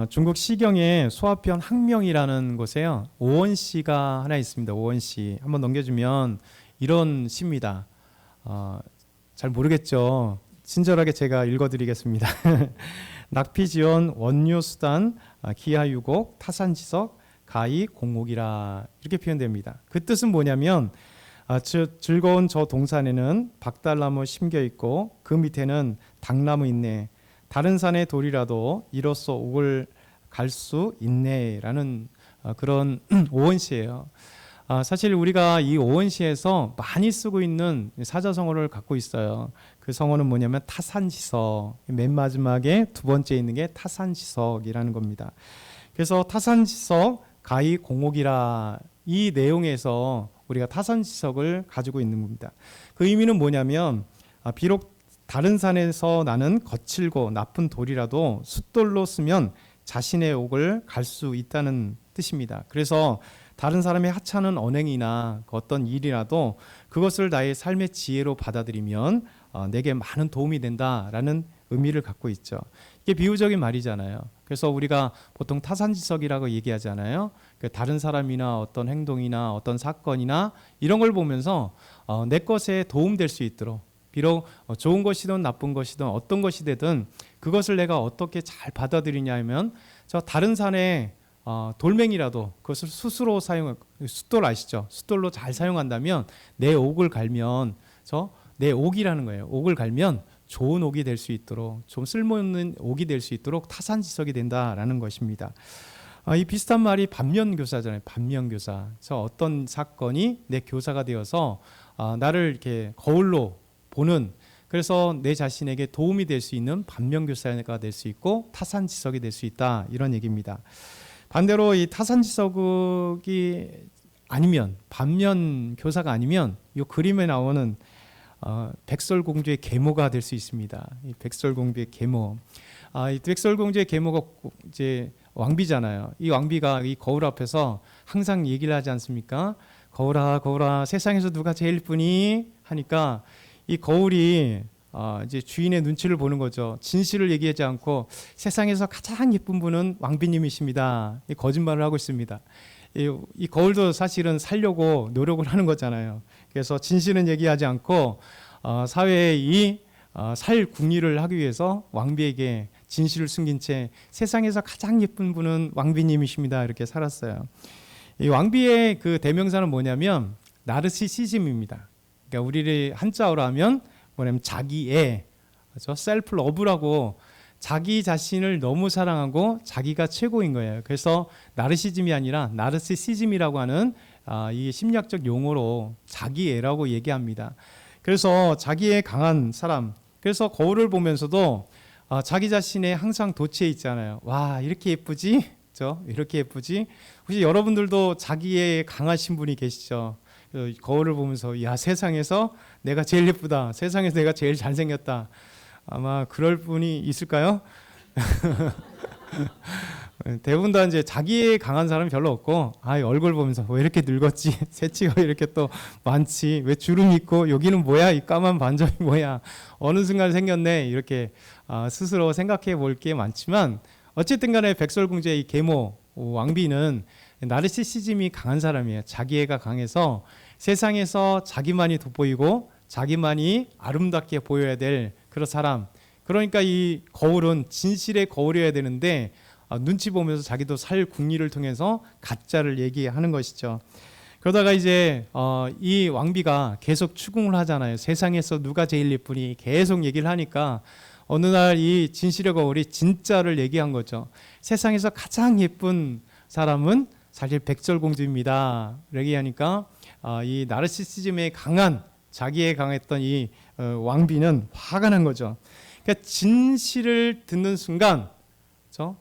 중국 시경에 소화편 항명이라는 곳에요. 오원시가 하나 있습니다. 오원시 한번 넘겨주면 이런 시입니다. 잘 모르겠죠. 친절하게 제가 읽어드리겠습니다. 낙피지원 원유수단 기하유곡 타산지석 가히 공옥이라 이렇게 표현됩니다. 그 뜻은 뭐냐면 즐거운 저 동산에는 박달나무 심겨 있고 그 밑에는 당나무 있네. 다른 산의 돌이라도 이로써 옥을 갈 수 있네라는 그런 오원시예요. 사실 우리가 이 오원시에서 많이 쓰고 있는 사자성어를 갖고 있어요. 그 성어는 뭐냐면 타산지석. 맨 마지막에 두 번째 있는 게 타산지석이라는 겁니다. 그래서 타산지석 가히 공옥이라 이 내용에서 우리가 타산지석을 가지고 있는 겁니다. 그 의미는 뭐냐면 비록 다른 산에서 나는 거칠고 나쁜 돌이라도 숫돌로 쓰면 자신의 옥을 갈 수 있다는 뜻입니다. 그래서 다른 사람의 하찮은 언행이나 어떤 일이라도 그것을 나의 삶의 지혜로 받아들이면 내게 많은 도움이 된다라는 의미를 갖고 있죠. 이게 비유적인 말이잖아요. 그래서 우리가 보통 타산지석이라고 얘기하잖아요. 다른 사람이나 어떤 행동이나 어떤 사건이나 이런 걸 보면서 내 것에 도움될 수 있도록 비록 좋은 것이든 나쁜 것이든 어떤 것이 되든 그것을 내가 어떻게 잘 받아들이냐 하면 저 다른 산에 돌멩이라도 그것을 숯으로 숯돌 아시죠? 숯돌로 잘 사용한다면 내 옥을 갈면 내 옥이라는 거예요. 옥을 갈면 좋은 옥이 될 수 있도록 좀 쓸모있는 옥이 될 수 있도록 타산지석이 된다라는 것입니다. 이 비슷한 말이 반면교사잖아요. 반면교사. 그래서 어떤 사건이 내 교사가 되어서 나를 이렇게 거울로 보는 그래서 내 자신에게 도움이 될 수 있는 반면교사가 될 수 있고 타산지석이 될 수 있다 이런 얘기입니다. 반대로 이 타산지석이 아니면 반면교사가 아니면 이 그림에 나오는 백설공주의 계모가 될 수 있습니다. 이 백설공주의 계모. 이 백설공주의 계모가 이제 왕비잖아요. 이 왕비가 이 거울 앞에서 항상 얘기를 하지 않습니까? 거울아, 거울아, 세상에서 누가 제일 이쁘니? 하니까 이 거울이 이제 주인의 눈치를 보는 거죠. 진실을 얘기하지 않고 세상에서 가장 예쁜 분은 왕비님이십니다. 이 거짓말을 하고 있습니다. 이 거울도 사실은 살려고 노력을 하는 거잖아요. 그래서 진실은 얘기하지 않고 사회의 이 살 궁리를 하기 위해서 왕비에게 진실을 숨긴 채 세상에서 가장 예쁜 분은 왕비님이십니다. 이렇게 살았어요. 이 왕비의 그 대명사는 뭐냐면 나르시시즘입니다. 그러니까 우리를 한자어로 하면 뭐냐면 자기애, 그렇죠? 셀프 러브라고 자기 자신을 너무 사랑하고 자기가 최고인 거예요. 그래서 나르시즘이 아니라 나르시시즘이라고 하는 이 심리학적 용어로 자기애라고 얘기합니다. 그래서 자기애 강한 사람. 그래서 거울을 보면서도 자기 자신에 항상 도취해 있잖아요. 와, 이렇게 예쁘지? 그렇죠? 이렇게 예쁘지? 혹시 여러분들도 자기애 강하신 분이 계시죠? 거울을 보면서 야, 세상에서 내가 제일 예쁘다. 세상에서 내가 제일 잘생겼다. 아마 그럴 분이 있을까요? 대부분 다 이제 자기에 강한 사람이 별로 없고 얼굴 보면서 왜 이렇게 늙었지? 새치가 왜 이렇게 또 많지? 왜 주름이 있고 여기는 뭐야? 이 까만 반점이 뭐야? 어느 순간 생겼네. 이렇게 스스로 생각해 볼 게 많지만 어쨌든 간에 백설공주의 이 계모 왕비는 나르시시즘이 강한 사람이에요. 자기애가 강해서 세상에서 자기만이 돋보이고 자기만이 아름답게 보여야 될 그런 사람. 그러니까 이 거울은 진실의 거울이어야 되는데 눈치 보면서 자기도 살 궁리를 통해서 가짜를 얘기하는 것이죠. 그러다가 이제 이 왕비가 계속 추궁을 하잖아요. 세상에서 누가 제일 예쁘니 계속 얘기를 하니까 어느 날 이 진실의 거울이 진짜를 얘기한 거죠. 세상에서 가장 예쁜 사람은 사실 백설공주입니다. 얘기하니까 이 나르시시즘에 강한 자기에 강했던 이 왕비는 화가 난 거죠. 그러니까 진실을 듣는 순간, 그렇죠?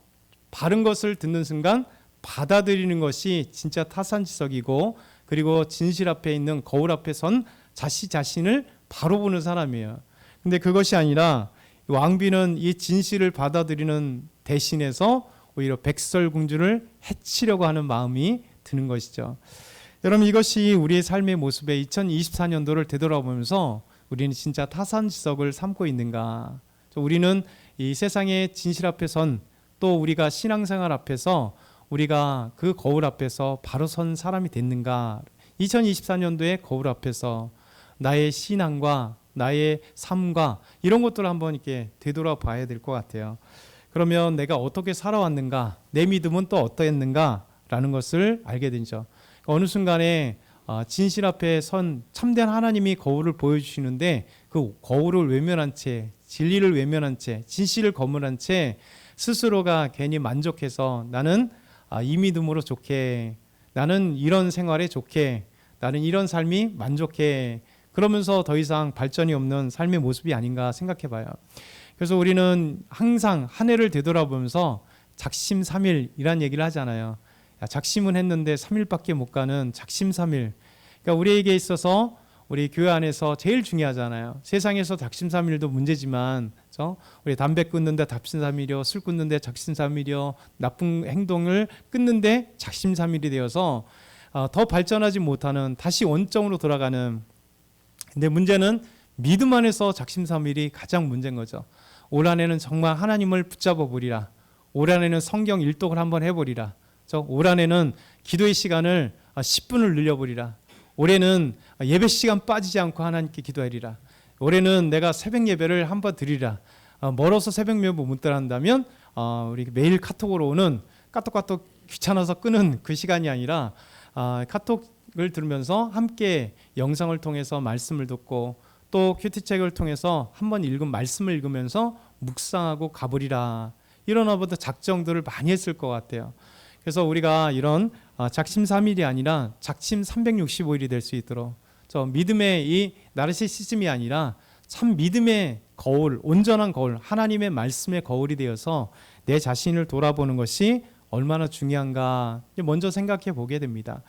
바른 것을 듣는 순간 받아들이는 것이 진짜 타산지석이고 그리고 진실 앞에 있는 거울 앞에 선 자신을 바로 보는 사람이에요. 근데 그것이 아니라 왕비는 이 진실을 받아들이는 대신해서 오히려 백설공주를 해치려고 하는 마음이 드는 것이죠. 여러분, 이것이 우리의 삶의 모습에 2024년도를 되돌아보면서 우리는 진짜 타산지석을 삼고 있는가? 우리는 이 세상의 진실 앞에 선, 또 우리가 신앙생활 앞에서 우리가 그 거울 앞에서 바로 선 사람이 됐는가? 2024년도에 거울 앞에서 나의 신앙과 나의 삶과 이런 것들을 한번 이렇게 되돌아봐야 될 것 같아요. 그러면 내가 어떻게 살아왔는가, 내 믿음은 또 어떠했는가라는 것을 알게 되죠. 어느 순간에 진실 앞에 선 참된 하나님이 거울을 보여주시는데 그 거울을 외면한 채, 진리를 외면한 채, 진실을 거물한 채 스스로가 괜히 만족해서 나는 이 믿음으로 좋게, 나는 이런 생활에 좋게, 나는 이런 삶이 만족해, 그러면서 더 이상 발전이 없는 삶의 모습이 아닌가 생각해 봐요. 그래서 우리는 항상 한 해를 되돌아보면서 작심삼일이란 얘기를 하잖아요. 작심은 했는데 3일밖에 못 가는 작심삼일. 그러니까 우리에게 있어서 우리 교회 안에서 제일 중요하잖아요. 세상에서 작심삼일도 문제지만, 그렇죠? 우리 담배 끊는데 작심삼일이요, 술 끊는데 작심삼일이요, 나쁜 행동을 끊는데 작심삼일이 되어서 더 발전하지 못하는, 다시 원점으로 돌아가는. 근데 문제는 믿음 안에서 작심삼일이 가장 문제인 거죠. 올 한해는 정말 하나님을 붙잡아 보리라. 올 한해는 성경 일독을 한번 해보리라. 올 한해는 기도의 시간을 10분을 늘려보리라. 올해는 예배 시간 빠지지 않고 하나님께 기도하리라. 올해는 내가 새벽 예배를 한번 드리라. 멀어서 새벽 예배 못 들어간다면 우리 매일 카톡으로 오는 까똑까똑 귀찮아서 끄는 그 시간이 아니라 카톡을 들으면서 함께 영상을 통해서 말씀을 듣고 또 큐티책을 통해서 한번 읽은 말씀을 읽으면서 묵상하고 가버리라. 이런 아보다 작정들을 많이 했을 것 같아요. 그래서 우리가 이런 작심3일이 아니라 작심 365일이 될 수 있도록 저 믿음의 이 나르시시즘이 아니라 참 믿음의 거울, 온전한 거울, 하나님의 말씀의 거울이 되어서 내 자신을 돌아보는 것이 얼마나 중요한가 먼저 생각해 보게 됩니다.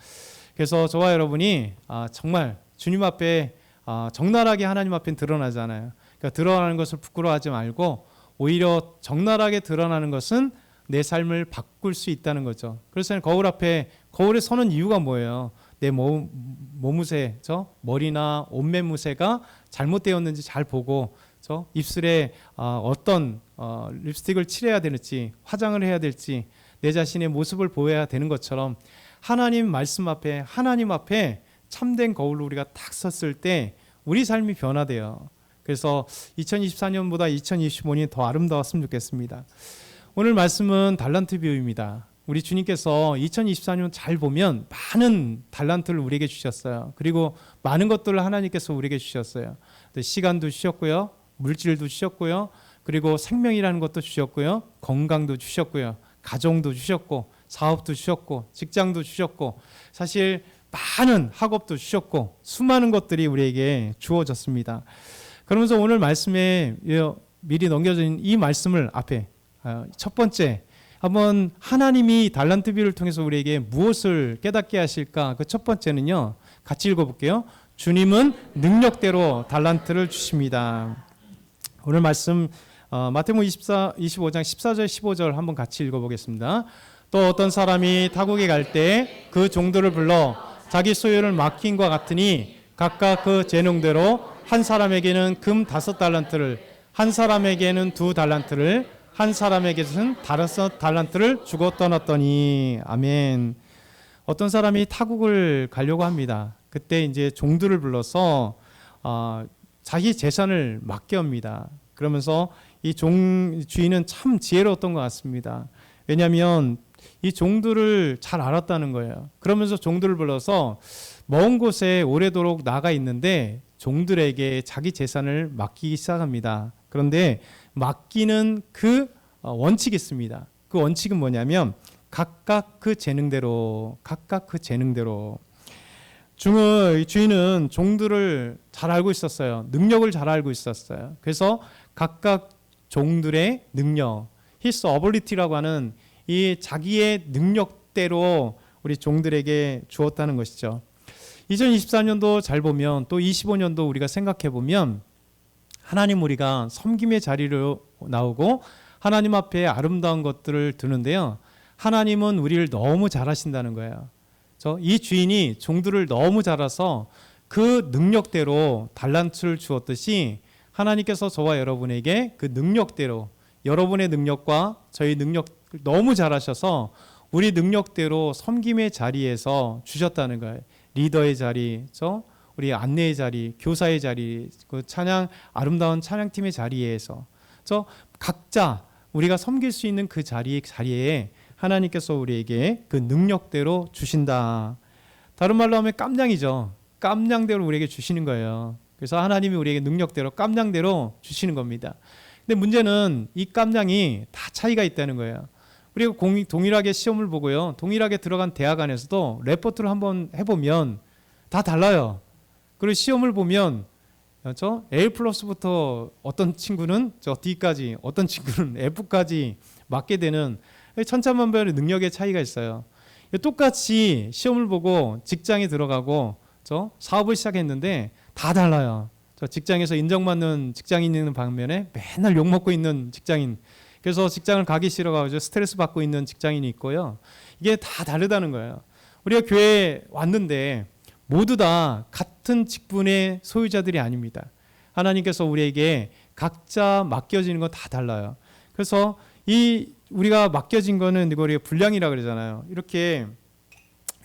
그래서 저와 여러분이 정말 주님 앞에 적나라하게 하나님 앞에 드러나잖아요. 그러니까 드러나는 것을 부끄러워하지 말고 오히려 적나라하게 드러나는 것은 내 삶을 바꿀 수 있다는 거죠. 그래서 거울 앞에, 거울에 서는 이유가 뭐예요? 내 몸무새, 머리나 옷매무새가 잘못되었는지 잘 보고, 입술에 어떤 립스틱을 칠해야 되는지, 화장을 해야 될지, 내 자신의 모습을 보여야 되는 것처럼 하나님 말씀 앞에, 하나님 앞에 참된 거울로 우리가 딱 섰을 때 우리 삶이 변화돼요. 그래서 2024년보다 2025년이 더 아름다웠으면 좋겠습니다. 오늘 말씀은 달란트 비유입니다. 우리 주님께서 2024년 잘 보면 많은 달란트를 우리에게 주셨어요. 그리고 많은 것들을 하나님께서 우리에게 주셨어요. 시간도 주셨고요, 물질도 주셨고요, 그리고 생명이라는 것도 주셨고요, 건강도 주셨고요, 가정도 주셨고, 사업도 주셨고, 직장도 주셨고, 사실 많은 학업도 주셨고, 수많은 것들이 우리에게 주어졌습니다. 그러면서 오늘 말씀에 미리 넘겨진 이 말씀을 앞에 첫 번째, 한번 하나님이 달란트 비유를 통해서 우리에게 무엇을 깨닫게 하실까? 그 첫 번째는요, 같이 읽어볼게요. 주님은 능력대로 달란트를 주십니다. 오늘 말씀 마태복음 25장 14절 15절 한번 같이 읽어보겠습니다. 또 어떤 사람이 타국에 갈 때 그 종들을 불러 자기 소유를 맡긴과 같으니 각각 그 재능대로 한 사람에게는 금 5달란트를, 한 사람에게는 2달란트를, 한 사람에게는 5달란트를 주고 떠났더니. 아멘. 어떤 사람이 타국을 가려고 합니다. 그때 이제 종들을 불러서 자기 재산을 맡겨옵니다. 그러면서 이 주인은 참 지혜로웠던 것 같습니다. 왜냐하면 이 종들을 잘 알았다는 거예요. 그러면서 종들을 불러서 먼 곳에 오래도록 나가 있는데 종들에게 자기 재산을 맡기기 시작합니다. 그런데 맡기는 그 원칙이 있습니다. 그 원칙은 뭐냐면 각각 그 재능대로, 각각 그 재능대로. 주인은 종들을 잘 알고 있었어요. 능력을 잘 알고 있었어요. 그래서 각각 종들의 능력, his ability라고 하는 이 자기의 능력대로 우리 종들에게 주었다는 것이죠. 2024년도 잘 보면, 또 25년도 우리가 생각해 보면 하나님 우리가 섬김의 자리로 나오고 하나님 앞에 아름다운 것들을 드는데요, 하나님은 우리를 너무 잘 하신다는 거예요. 이 주인이 종들을 너무 잘 알아서 그 능력대로 달란트를 주었듯이 하나님께서 저와 여러분에게 그 능력대로, 여러분의 능력과 저희 능력 너무 잘하셔서 우리 능력대로 섬김의 자리에서 주셨다는 거예요. 리더의 자리, 우리 안내의 자리, 교사의 자리, 그 찬양 아름다운 찬양팀의 자리에서 각자 우리가 섬길 수 있는 그 자리에 하나님께서 우리에게 그 능력대로 주신다. 다른 말로 하면 깜냥이죠. 깜냥대로 우리에게 주시는 거예요. 그래서 하나님이 우리에게 능력대로 깜냥대로 주시는 겁니다. 근데 문제는 이 깜냥이 다 차이가 있다는 거예요. 우리가 동일하게 시험을 보고요, 동일하게 들어간 대학 안에서도 레포트를 한번 해보면 다 달라요. 그리고 시험을 보면 A 플러스부터 어떤 친구는 D까지, 어떤 친구는 F까지 맞게 되는 천차만별의 능력의 차이가 있어요. 똑같이 시험을 보고 직장에 들어가고 사업을 시작했는데 다 달라요. 직장에서 인정받는 직장인이 있는 반면에 맨날 욕먹고 있는 직장인, 그래서 직장을 가기 싫어가지고 스트레스 받고 있는 직장인이 있고요. 이게 다 다르다는 거예요. 우리가 교회에 왔는데 모두 다 같은 직분의 소유자들이 아닙니다. 하나님께서 우리에게 각자 맡겨지는 건 다 달라요. 그래서 우리가 맡겨진 거는 이거 우리가 분량이라 그러잖아요.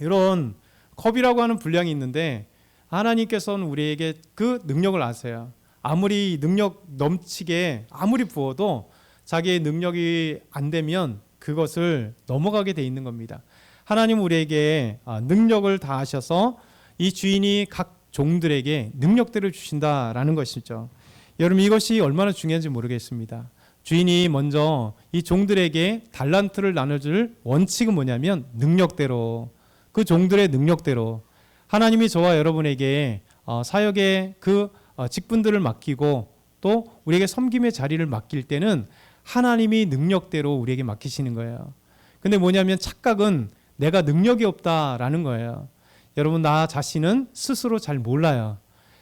이런 컵이라고 하는 분량이 있는데 하나님께서는 우리에게 그 능력을 아세요. 아무리 능력 넘치게 아무리 부어도 자기의 능력이 안 되면 그것을 넘어가게 돼 있는 겁니다. 하나님은 우리에게 능력을 다하셔서 이 주인이 각 종들에게 능력들을 주신다라는 것이죠. 여러분, 이것이 얼마나 중요한지 모르겠습니다. 주인이 먼저 이 종들에게 달란트를 나눠줄 원칙은 뭐냐면 능력대로, 그 종들의 능력대로 하나님이 저와 여러분에게 사역의 그 직분들을 맡기고 또 우리에게 섬김의 자리를 맡길 때는 하나님이 능력대로 우리에게 맡기시는 거예요. 근데 뭐냐면 착각은 내가 능력이 없다라는 거예요. 여러분, 나 자신은 스스로 잘 몰라요.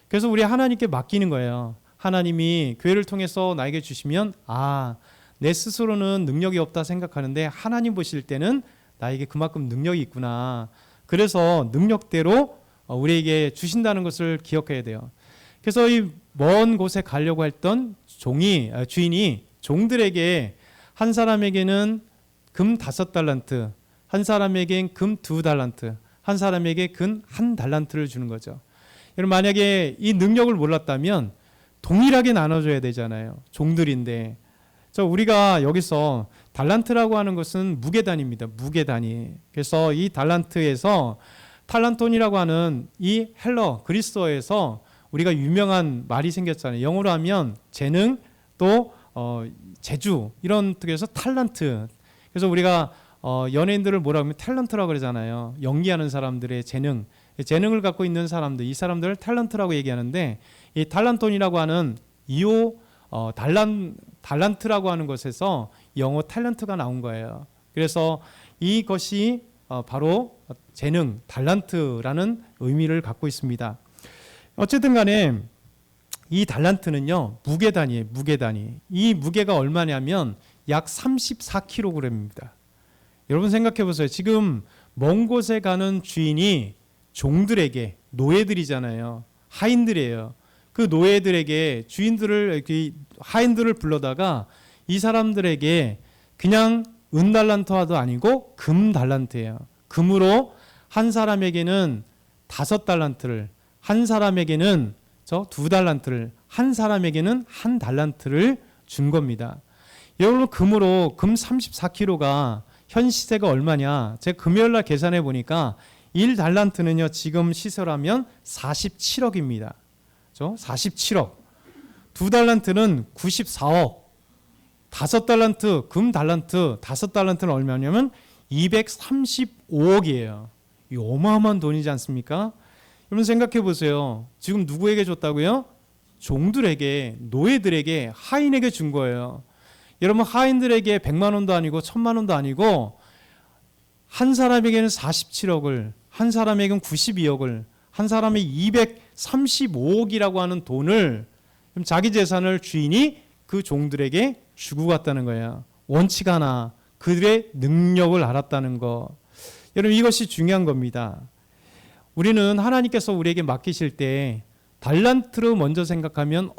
그래서 우리 하나님께 맡기는 거예요. 하나님이 교회를 통해서 나에게 주시면 내 스스로는 능력이 없다 생각하는데 하나님 보실 때는 나에게 그만큼 능력이 있구나. 그래서 능력대로 우리에게 주신다는 것을 기억해야 돼요. 그래서 이 먼 곳에 가려고 했던 주인이 종들에게 한 사람에게는 금 5달란트, 한 사람에겐 금 2달란트, 한 사람에게 금 1달란트를 주는 거죠. 여러분, 만약에 이 능력을 몰랐다면 동일하게 나눠줘야 되잖아요. 종들인데. 우리가 여기서 달란트라고 하는 것은 무게단입니다. 무게단위. 그래서 이 달란트에서 탈란톤이라고 하는 이 헬러 그리스어에서 우리가 유명한 말이 생겼잖아요. 영어로 하면 재능, 또 재주, 이런 뜻에서 탈란트. 그래서 우리가 연예인들을 뭐라고 하면 탤런트라고 그러잖아요. 연기하는 사람들의 재능을 갖고 있는 사람들, 이 사람들을 탤런트라고 얘기하는데, 이 탈란톤이라고 하는 달란트라고 하는 것에서 영어 탤런트가 나온 거예요. 그래서 이것이 바로 재능, 달란트라는 의미를 갖고 있습니다. 어쨌든 간에 이 달란트는요, 무게단위예요. 무게단위. 이 무게가 얼마냐면 약 34kg입니다. 여러분 생각해 보세요. 지금 먼 곳에 가는 주인이 종들에게, 노예들이잖아요. 하인들이에요. 그 노예들에게 하인들을 불러다가 이 사람들에게 그냥 은달란트도 아니고 금달란트예요. 금으로 한 사람에게는 5달란트를, 한 사람에게는 2달란트를, 한 사람에게는 1달란트를 준 겁니다. 여러분, 금으로 금 34kg가 현 시세가 얼마냐? 제가 금요일날 계산해 보니까 1달란트는요, 지금 시세라면 47억입니다. 47억. 2달란트는 94억. 5달란트, 금 달란트, 5달란트는 얼마냐면 235억이에요. 이 어마어마한 돈이지 않습니까? 여러분 생각해 보세요. 지금 누구에게 줬다고요? 종들에게, 노예들에게, 하인에게 준 거예요. 여러분, 하인들에게 100만 원도 아니고 1000만 원도 아니고 한 사람에게는 47억을, 한 사람에게는 92억을, 한 사람이 235억이라고 하는 돈을, 자기 재산을 주인이 그 종들에게 주고 갔다는 거예요. 원칙 하나, 그들의 능력을 알았다는 거. 여러분, 이것이 중요한 겁니다. 우리는 하나님께서 우리에게 맡기실 때 달란트로 먼저 생각하면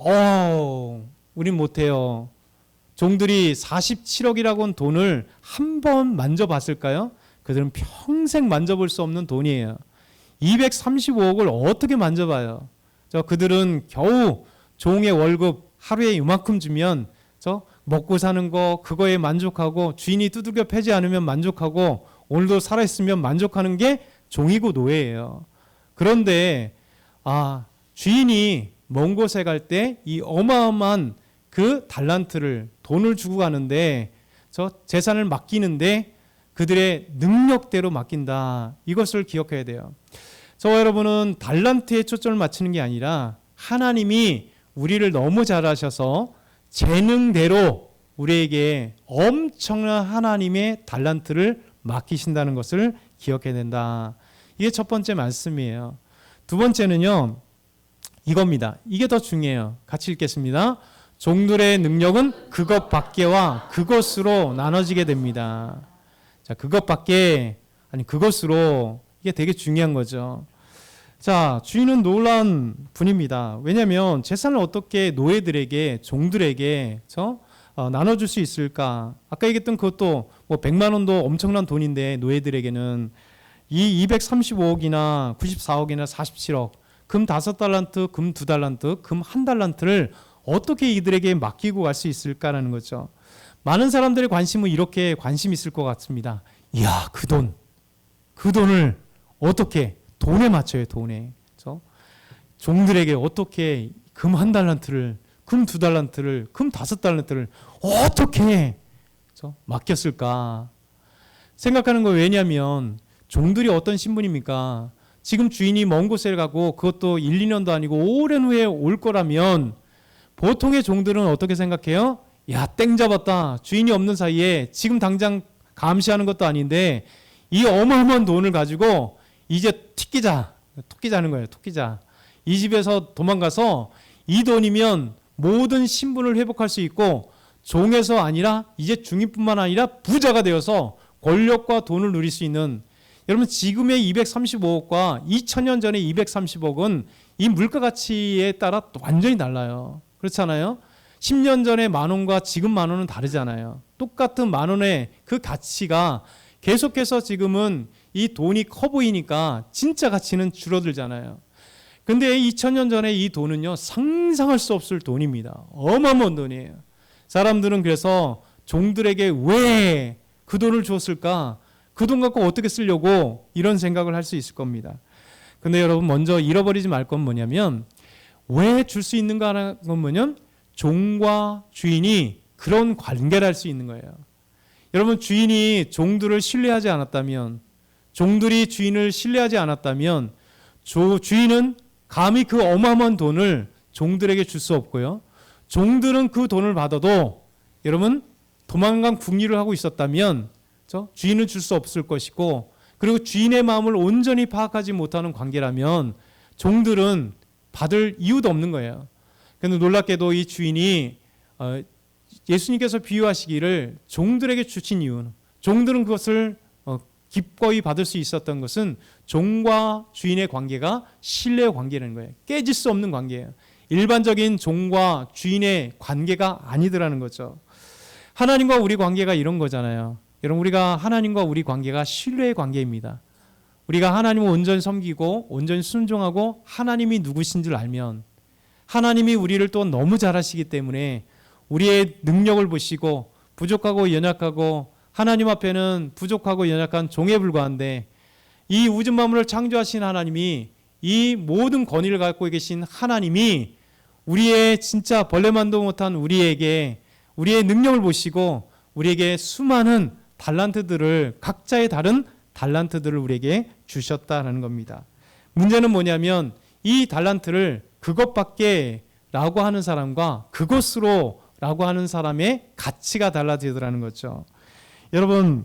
우린 못해요. 종들이 47억이라고 한 돈을 한 번 만져봤을까요? 그들은 평생 만져볼 수 없는 돈이에요. 235억을 어떻게 만져봐요? 그들은 겨우 종의 월급 하루에 이만큼 주면 먹고 사는 거 그거에 만족하고, 주인이 두들겨 패지 않으면 만족하고, 오늘도 살아있으면 만족하는 게 종이고 노예예요. 그런데 주인이 먼 곳에 갈 때 이 어마어마한 그 달란트를, 돈을 주고 가는데, 재산을 맡기는데 그들의 능력대로 맡긴다. 이것을 기억해야 돼요. 저와 여러분은 달란트에 초점을 맞추는 게 아니라 하나님이 우리를 너무 잘 아셔서 재능대로 우리에게 엄청난 하나님의 달란트를 맡기신다는 것을 기억해야 된다. 이게 첫 번째 말씀이에요. 두 번째는요, 이겁니다. 이게 더 중요해요. 같이 읽겠습니다. 종들의 능력은 그것 밖에와 그것으로 나눠지게 됩니다. 자, 그것 밖에, 아니 그것으로, 이게 되게 중요한 거죠. 자, 주인은 놀라운 분입니다. 왜냐하면 재산을 어떻게 노예들에게, 종들에게 나눠줄 수 있을까? 아까 얘기했던 그것도 100만 원도 엄청난 돈인데, 노예들에게는 이 235억이나 94억이나 47억, 금 5달란트, 금 2달란트, 금 1달란트를 어떻게 이들에게 맡기고 갈 수 있을까라는 거죠. 많은 사람들의 관심은 이렇게 관심 있을 것 같습니다. 이야, 그 돈을 어떻게 돈에 맞춰요, 돈에. 종들에게 어떻게 금 1달란트를, 금 2달란트를, 금 5달란트를 어떻게 맡겼을까 생각하는 거예요. 왜냐하면 종들이 어떤 신분입니까? 지금 주인이 먼 곳에 가고, 그것도 1, 2년도 아니고 오랜 후에 올 거라면 보통의 종들은 어떻게 생각해요? 야, 땡 잡았다. 주인이 없는 사이에 지금 당장 감시하는 것도 아닌데 이 어마어마한 돈을 가지고 이제 토끼자는 거예요. 토끼자. 이 집에서 도망가서 이 돈이면 모든 신분을 회복할 수 있고, 종에서 아니라 이제 중인뿐만 아니라 부자가 되어서 권력과 돈을 누릴 수 있는, 여러분 지금의 235억과 2000년 전의 230억은 이 물가 가치에 따라 완전히 달라요. 그렇잖아요. 10년 전의 만 원과 지금 만 원은 다르잖아요. 똑같은 만 원의 그 가치가 계속해서 지금은 이 돈이 커 보이니까 진짜 가치는 줄어들잖아요. 근데 2000년 전에 이 돈은요, 상상할 수 없을 돈입니다. 어마어마한 돈이에요. 사람들은 그래서 종들에게 왜 그 돈을 줬을까? 그 돈 갖고 어떻게 쓰려고, 이런 생각을 할 수 있을 겁니다. 근데 여러분, 먼저 잃어버리지 말 건 뭐냐면, 왜 줄 수 있는가 하는 건 뭐냐면, 종과 주인이 그런 관계를 할 수 있는 거예요. 여러분, 주인이 종들을 신뢰하지 않았다면, 종들이 주인을 신뢰하지 않았다면, 주인은 감히 그 어마어마한 돈을 종들에게 줄 수 없고요. 종들은 그 돈을 받아도 여러분 도망간 궁리를 하고 있었다면 주인은 줄 수 없을 것이고, 그리고 주인의 마음을 온전히 파악하지 못하는 관계라면 종들은 받을 이유도 없는 거예요. 그런데 놀랍게도 이 주인이 예수님께서 비유하시기를 종들에게 주신 이유는, 종들은 그것을 기꺼이 받을 수 있었던 것은 종과 주인의 관계가 신뢰의 관계라는 거예요. 깨질 수 없는 관계예요. 일반적인 종과 주인의 관계가 아니더라는 거죠. 하나님과 우리 관계가 이런 거잖아요. 여러분, 우리가 하나님과 우리 관계가 신뢰의 관계입니다. 우리가 하나님을 온전히 섬기고 온전히 순종하고 하나님이 누구신 줄 알면, 하나님이 우리를 또 너무 잘 아시기 때문에 우리의 능력을 보시고 부족하고 연약하고, 하나님 앞에는 부족하고 연약한 종에 불과한데, 이 우주 만물을 창조하신 하나님이, 이 모든 권위를 갖고 계신 하나님이 우리의 진짜 벌레만도 못한 우리에게 우리의 능력을 보시고 우리에게 수많은 달란트들을, 각자의 다른 달란트들을 우리에게 주셨다라는 겁니다. 문제는 뭐냐면 이 달란트를 그것밖에 라고 하는 사람과 그것으로 라고 하는 사람의 가치가 달라지더라는 거죠. 여러분,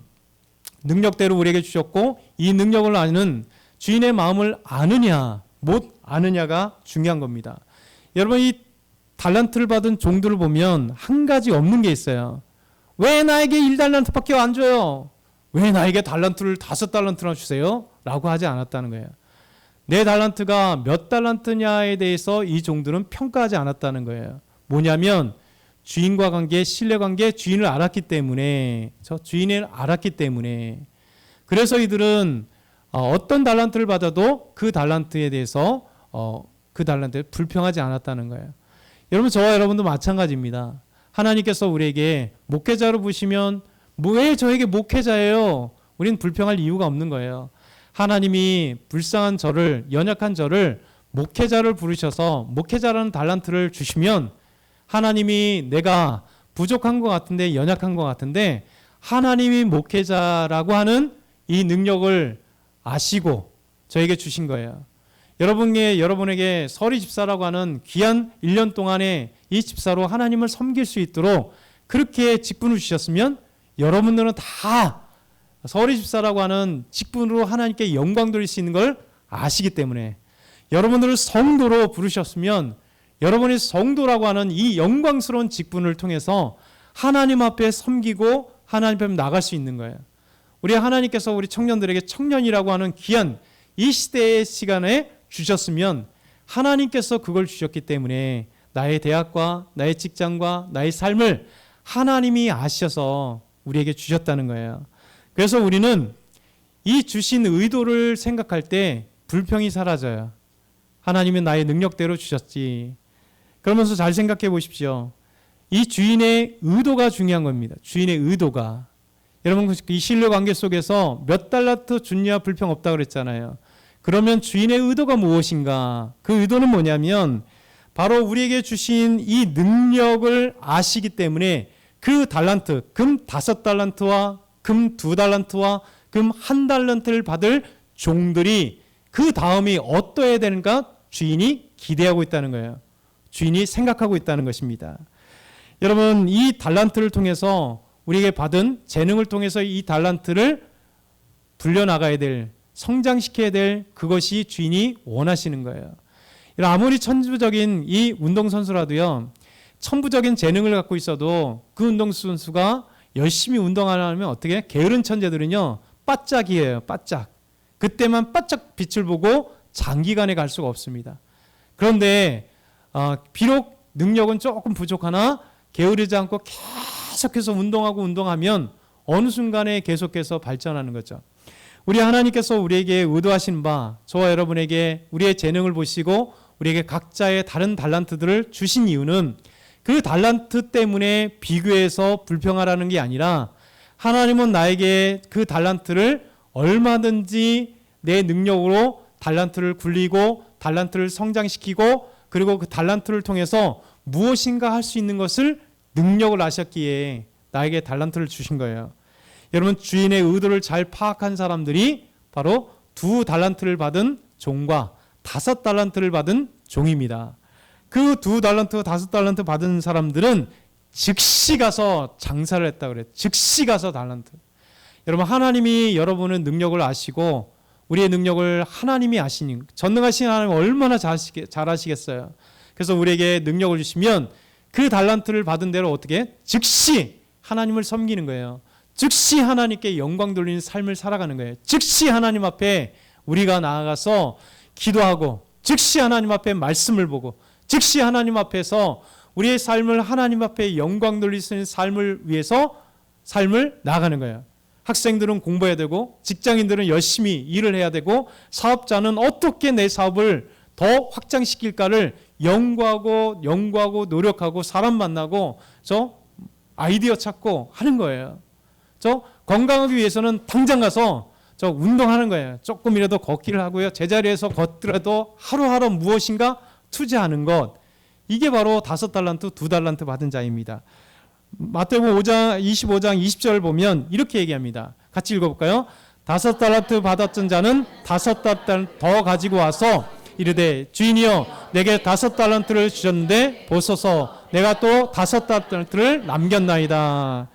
능력대로 우리에게 주셨고, 이 능력을 아는, 주인의 마음을 아느냐 못 아느냐가 중요한 겁니다. 여러분, 이 달란트를 받은 종들을 보면 한 가지 없는 게 있어요. 왜 나에게 1달란트밖에 안 줘요? 왜 나에게 달란트를 5달란트나 주세요? 라고 하지 않았다는 거예요. 내 달란트가 몇 달란트냐에 대해서 이 종들은 평가하지 않았다는 거예요. 뭐냐면 주인과 관계, 신뢰관계, 주인을 알았기 때문에, 저 주인을 알았기 때문에, 그래서 이들은 어떤 달란트를 받아도 그 달란트에 대해서 그 달란트에 불평하지 않았다는 거예요. 여러분, 저와 여러분도 마찬가지입니다. 하나님께서 우리에게 목회자로 부르시면 왜 저에게 목회자예요? 우리는 불평할 이유가 없는 거예요. 하나님이 불쌍한 저를, 연약한 저를 목회자를 부르셔서 목회자라는 달란트를 주시면 하나님이 내가 부족한 것 같은데, 연약한 것 같은데 하나님이 목회자라고 하는 이 능력을 아시고 저에게 주신 거예요. 여러분에게 서리 집사라고 하는 귀한 1년 동안의 이 집사로 하나님을 섬길 수 있도록 그렇게 직분을 주셨으면 여러분들은 다 서리 집사라고 하는 직분으로 하나님께 영광 돌릴 수 있는 걸 아시기 때문에, 여러분들을 성도로 부르셨으면 여러분이 성도라고 하는 이 영광스러운 직분을 통해서 하나님 앞에 섬기고 하나님 앞에 나갈 수 있는 거예요. 우리 하나님께서 우리 청년들에게 청년이라고 하는 귀한 이 시대의 시간에 주셨으면 하나님께서 그걸 주셨기 때문에 나의 대학과 나의 직장과 나의 삶을 하나님이 아셔서 우리에게 주셨다는 거예요. 그래서 우리는 이 주신 의도를 생각할 때 불평이 사라져요. 하나님은 나의 능력대로 주셨지. 그러면서 잘 생각해 보십시오. 이 주인의 의도가 중요한 겁니다. 주인의 의도가. 여러분, 이 신뢰관계 속에서 몇 달란트 줬냐 불평 없다 그랬잖아요. 그러면 주인의 의도가 무엇인가? 그 의도는 뭐냐면 바로 우리에게 주신 이 능력을 아시기 때문에 그 달란트, 금 5달란트와 금 2달란트와 금 1달란트를 받을 종들이 그 다음이 어떠해야 되는가 주인이 기대하고 있다는 거예요. 주인이 생각하고 있다는 것입니다. 여러분, 이 달란트를 통해서 우리에게 받은 재능을 통해서 이 달란트를 불려나가야 될, 성장시켜야 될 그것이 주인이 원하시는 거예요. 아무리 천부적인 이 운동선수라도요, 천부적인 재능을 갖고 있어도 그 운동선수가 열심히 운동 안 하면 어떻게? 게으른 천재들은요, 바짝이에요. 바짝. 그때만 바짝 빛을 보고 장기간에 갈 수가 없습니다. 그런데 비록 능력은 조금 부족하나 게으르지 않고 계속해서 운동하면 어느 순간에 계속해서 발전하는 거죠. 우리 하나님께서 우리에게 의도하신 바, 저와 여러분에게 우리의 재능을 보시고 우리에게 각자의 다른 달란트들을 주신 이유는 그 달란트 때문에 비교해서 불평하라는 게 아니라 하나님은 나에게 그 달란트를 얼마든지 내 능력으로 달란트를 굴리고 달란트를 성장시키고 그리고 그 달란트를 통해서 무엇인가 할 수 있는 것을 능력을 아셨기에 나에게 달란트를 주신 거예요. 여러분, 주인의 의도를 잘 파악한 사람들이 바로 2달란트를 받은 종과 5달란트를 받은 종입니다. 그 2달란트, 5달란트 받은 사람들은 즉시 가서 장사를 했다 그래요. 즉시 가서 달란트. 여러분, 하나님이 여러분의 능력을 아시고 우리의 능력을 하나님이 아시니, 전능하신 하나님 얼마나 잘 아시겠어요. 그래서 우리에게 능력을 주시면 그 달란트를 받은 대로 어떻게? 즉시 하나님을 섬기는 거예요. 즉시 하나님께 영광 돌리는 삶을 살아가는 거예요. 즉시 하나님 앞에 우리가 나아가서 기도하고, 즉시 하나님 앞에 말씀을 보고, 즉시 하나님 앞에서 우리의 삶을 하나님 앞에 영광 돌릴 수 있는 삶을 위해서 삶을 나아가는 거예요. 학생들은 공부해야 되고, 직장인들은 열심히 일을 해야 되고, 사업자는 어떻게 내 사업을 더 확장시킬까를 연구하고 노력하고 사람 만나고 아이디어 찾고 하는 거예요. 건강하기 위해서는 당장 가서 운동하는 거예요. 조금이라도 걷기를 하고요. 제자리에서 걷더라도 하루하루 무엇인가 투자하는 것. 이게 바로 5달란트, 2달란트 받은 자입니다. 마태복음 25장 20절 보면 이렇게 얘기합니다. 같이 읽어볼까요? 5달란트 받았던 자는 5달란트 더 가지고 와서 이르되 주인이여 내게 5달란트를 주셨는데 보소서 내가 또 5달란트를 남겼나이다.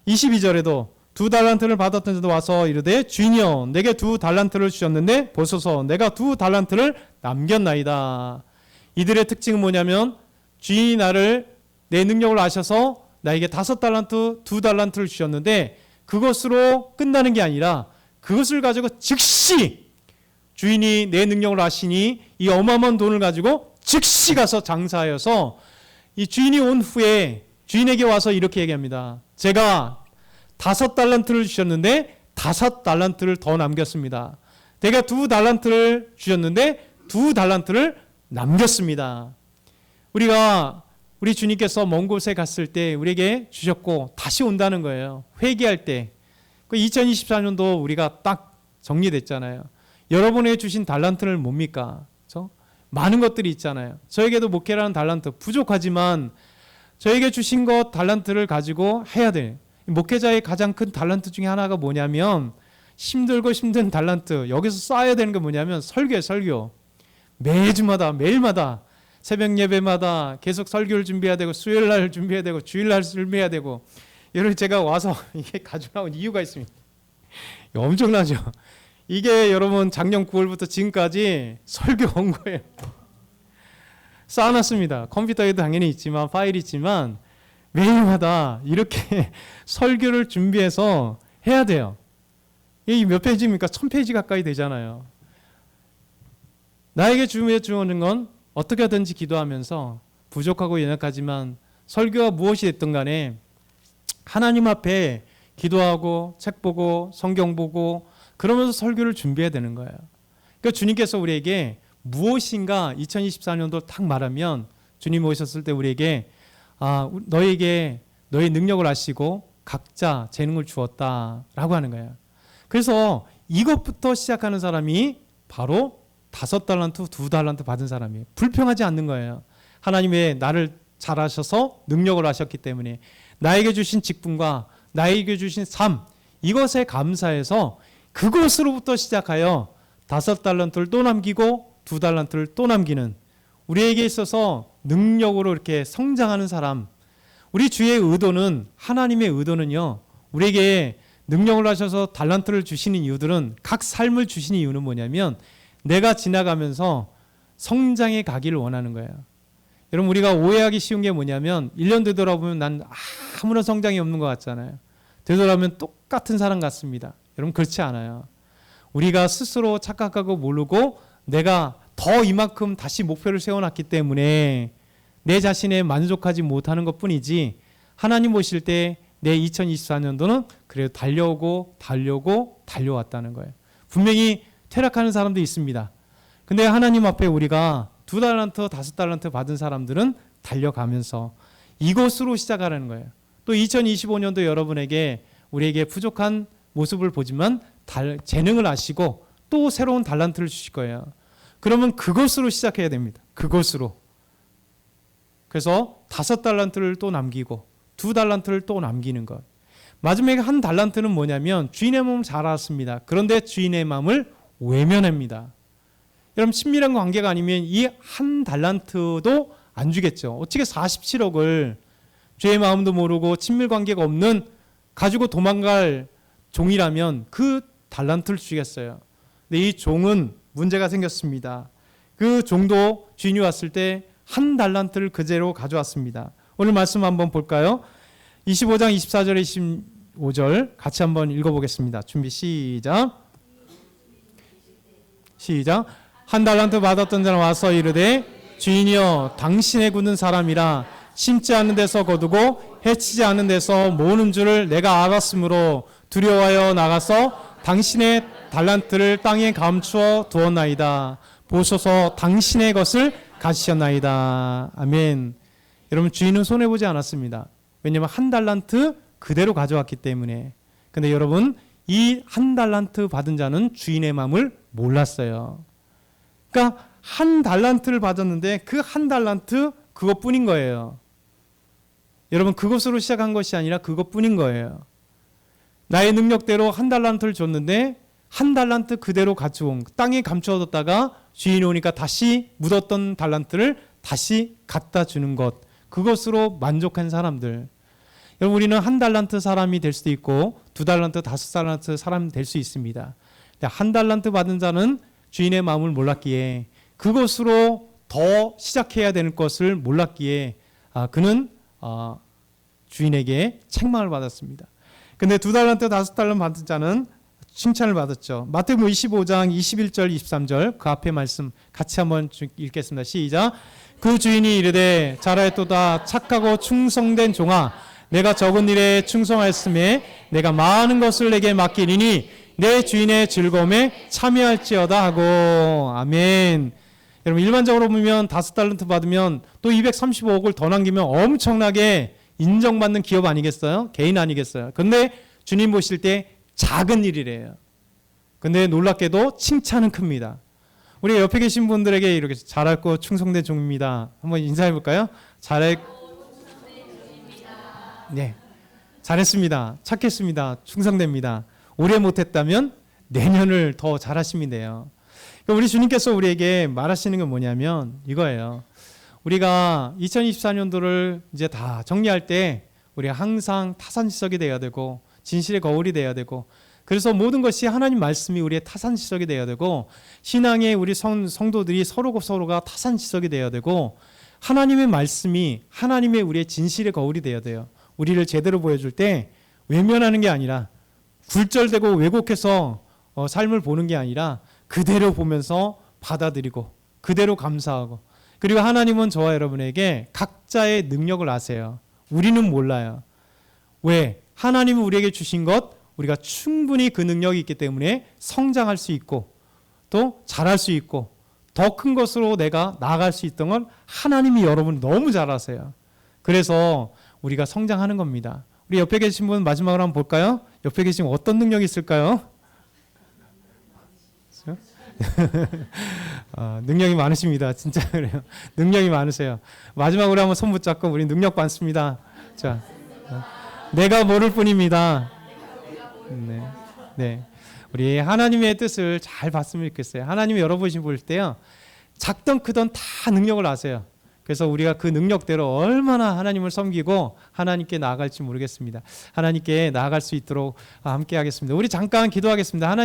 22절에도 2달란트를 받았던 자도 와서 이르되 주인이여 내게 2달란트를 주셨는데 보소서 내가 2달란트를 남겼나이다. 이들의 특징은 뭐냐면 주인이 내 능력을 아셔서 나에게 5달란트, 2달란트를 주셨는데 그것으로 끝나는 게 아니라 그것을 가지고 즉시 주인이 내 능력을 아시니 이 어마어마한 돈을 가지고 즉시 가서 장사하여서 이 주인이 온 후에 주인에게 와서 이렇게 얘기합니다. 제가 5달란트를 주셨는데 5달란트를 더 남겼습니다. 내가 2달란트를 주셨는데 2달란트를 남겼습니다. 우리 주님께서 먼 곳에 갔을 때 우리에게 주셨고 다시 온다는 거예요. 회개할 때. 2024년도 우리가 딱 정리됐잖아요. 여러분에게 주신 달란트는 뭡니까? 그렇죠? 많은 것들이 있잖아요. 저에게도 목회라는 달란트 부족하지만 저에게 주신 것 달란트를 가지고 해야 돼. 목회자의 가장 큰 달란트 중에 하나가 뭐냐면 힘들고 힘든 달란트, 여기서 쌓아야 되는 게 뭐냐면 설교예요. 설교. 매주마다 매일마다 새벽 예배마다 계속 설교를 준비해야 되고 수요일 날 준비해야 되고 주일 날 준비해야 되고. 여러분 제가 와서 이게 가지고 나온 이유가 있습니다. 엄청나죠. 이게 여러분 작년 9월부터 지금까지 설교 온 거예요. 쌓아놨습니다. 컴퓨터에도 당연히 있지만 파일이 있지만 매일마다 이렇게 설교를 준비해서 해야 돼요. 이게 몇 페이지입니까? 1000페이지 가까이 되잖아요. 나에게 주어진 건 어떻게 하든지 기도하면서 부족하고 연약하지만 설교가 무엇이 됐든 간에 하나님 앞에 기도하고 책 보고 성경 보고 그러면서 설교를 준비해야 되는 거예요. 그러니까 주님께서 우리에게 무엇인가 2024년도 딱 말하면 주님 오셨을 때 우리에게 너에게 너의 능력을 아시고 각자 재능을 주었다라고 하는 거예요. 그래서 이것부터 시작하는 사람이 바로 5달란트, 2달란트 받은 사람이에요. 불평하지 않는 거예요. 하나님의 나를 잘하셔서 능력을 하셨기 때문에 나에게 주신 직분과 나에게 주신 삶, 이것에 감사해서 그것으로부터 시작하여 5달란트를 또 남기고 2달란트를 또 남기는, 우리에게 있어서 능력으로 이렇게 성장하는 사람. 우리 주의 의도는, 하나님의 의도는요, 우리에게 능력을 하셔서 달란트를 주시는 이유들은, 각 삶을 주시는 이유는 뭐냐면 내가 지나가면서 성장해 가기를 원하는 거예요. 여러분, 우리가 오해하기 쉬운 게 뭐냐면 1년 되돌아보면 난 아무런 성장이 없는 것 같잖아요. 되돌아보면 똑같은 사람 같습니다. 여러분, 그렇지 않아요. 우리가 스스로 착각하고 모르고 내가 더 이만큼 다시 목표를 세워놨기 때문에 내 자신에 만족하지 못하는 것뿐이지, 하나님 오실 때 내 2024년도는 그래도 달려왔다는 거예요. 분명히 퇴락하는 사람도 있습니다. 근데 하나님 앞에 우리가 2달란트, 5달란트 받은 사람들은 달려가면서 이것으로 시작하라는 거예요. 또 2025년도 여러분에게, 우리에게 부족한 모습을 보지만 재능을 아시고 또 새로운 달란트를 주실 거예요. 그러면 그것으로 시작해야 됩니다. 그것으로. 그래서 5달란트를 또 남기고 2달란트를 또 남기는 것. 마지막에 1달란트는 뭐냐면 주인의 마음을 잘 알았습니다. 그런데 주인의 마음을 외면합니다. 여러분, 친밀한 관계가 아니면 이 1달란트도 안 주겠죠. 어떻게 47억을 주의 마음도 모르고 친밀 관계가 없는 가지고 도망갈 종이라면 그 달란트를 주겠어요. 근데 이 종은 문제가 생겼습니다. 그 종도 주인이 왔을 때 1달란트를 그대로 가져왔습니다. 오늘 말씀 한번 볼까요? 25장 24절에 25절 같이 한번 읽어보겠습니다. 준비 시작. 1달란트 받았던 자는 와서 이르되 주인이여, 당신의 굳는 사람이라 심지 않는 데서 거두고 해치지 않는 데서 모으는 줄을 내가 알았으므로 두려워하여 나가서 당신의 달란트를 땅에 감추어 두었나이다. 보소서, 당신의 것을 가지셨나이다. 아멘. 여러분, 주인은 손해보지 않았습니다. 왜냐하면 1달란트 그대로 가져왔기 때문에. 근데 여러분, 이 1달란트 받은 자는 주인의 마음을 몰랐어요. 그러니까 1달란트를 받았는데 그 1달란트 그것뿐인 거예요. 여러분, 그것으로 시작한 것이 아니라 그것뿐인 거예요. 나의 능력대로 1달란트를 줬는데 1달란트 그대로 가져온, 땅에 감추어뒀다가 주인이 오니까 다시 묻었던 달란트를 다시 갖다 주는 것, 그것으로 만족한 사람들. 여러분, 우리는 1달란트 사람이 될 수도 있고 2달란트, 5달란트 사람이 될 수 있습니다. 1달란트 받은 자는 주인의 마음을 몰랐기에, 그것으로 더 시작해야 되는 것을 몰랐기에 그는 주인에게 책망을 받았습니다. 근데 2달란트, 5달란트 받은 자는 칭찬을 받았죠. 마태복음 25장 21절 23절 그 앞에 말씀 같이 한번 읽겠습니다. 시작. 그 주인이 이르되 잘하였도다 착하고 충성된 종아 내가 적은 일에 충성하였음에 내가 많은 것을 내게 맡기리니 내 주인의 즐거움에 참여할지어다 하고. 아멘. 여러분 일반적으로 보면 5달란트 받으면 또 235억을 더 남기면 엄청나게 인정받는 기업 아니겠어요? 개인 아니겠어요? 근데 주님 보실 때 작은 일이래요. 근데 놀랍게도 칭찬은 큽니다. 우리 옆에 계신 분들에게 이렇게 잘했고 충성된 종입니다. 한번 인사해 볼까요? 네, 잘했습니다. 착했습니다. 충성됩니다. 올해 못했다면 내년을 더 잘하시면 돼요. 우리 주님께서 우리에게 말하시는 건 뭐냐면 이거예요. 우리가 2024년도를 이제 다 정리할 때 우리가 항상 타산지석이 되어야 되고 진실의 거울이 되어야 되고 그래서 모든 것이 하나님 말씀이 우리의 타산지석이 되어야 되고 신앙의 우리 성도들이 서로가 타산지석이 되어야 되고 하나님의 말씀이 하나님의 우리의 진실의 거울이 되어야 돼요. 우리를 제대로 보여줄 때 외면하는 게 아니라 굴절되고 왜곡해서 삶을 보는 게 아니라 그대로 보면서 받아들이고 그대로 감사하고 그리고 하나님은 저와 여러분에게 각자의 능력을 아세요. 우리는 몰라요. 왜? 하나님이 우리에게 주신 것 우리가 충분히 그 능력이 있기 때문에 성장할 수 있고 또 잘할 수 있고 더 큰 것으로 내가 나아갈 수 있던 건 하나님이 여러분 너무 잘 아세요. 그래서 우리가 성장하는 겁니다. 우리 옆에 계신 분 마지막으로 한번 볼까요? 옆에 계신 어떤 능력이 있을까요? 능력이 많으십니다. 진짜 그래요. 능력이 많으세요. 마지막으로 한번 손 붙잡고 우리 능력 많습니다. 자, 내가 모를 뿐입니다. 네, 네. 우리 하나님의 뜻을 잘 봤으면 좋겠어요. 하나님이 여러분이 볼 때요, 작던 크던 다 능력을 아세요. 그래서 우리가 그 능력대로 얼마나 하나님을 섬기고 하나님께 나아갈지 모르겠습니다. 하나님께 나아갈 수 있도록 함께 하겠습니다. 우리 잠깐 기도하겠습니다. 하나님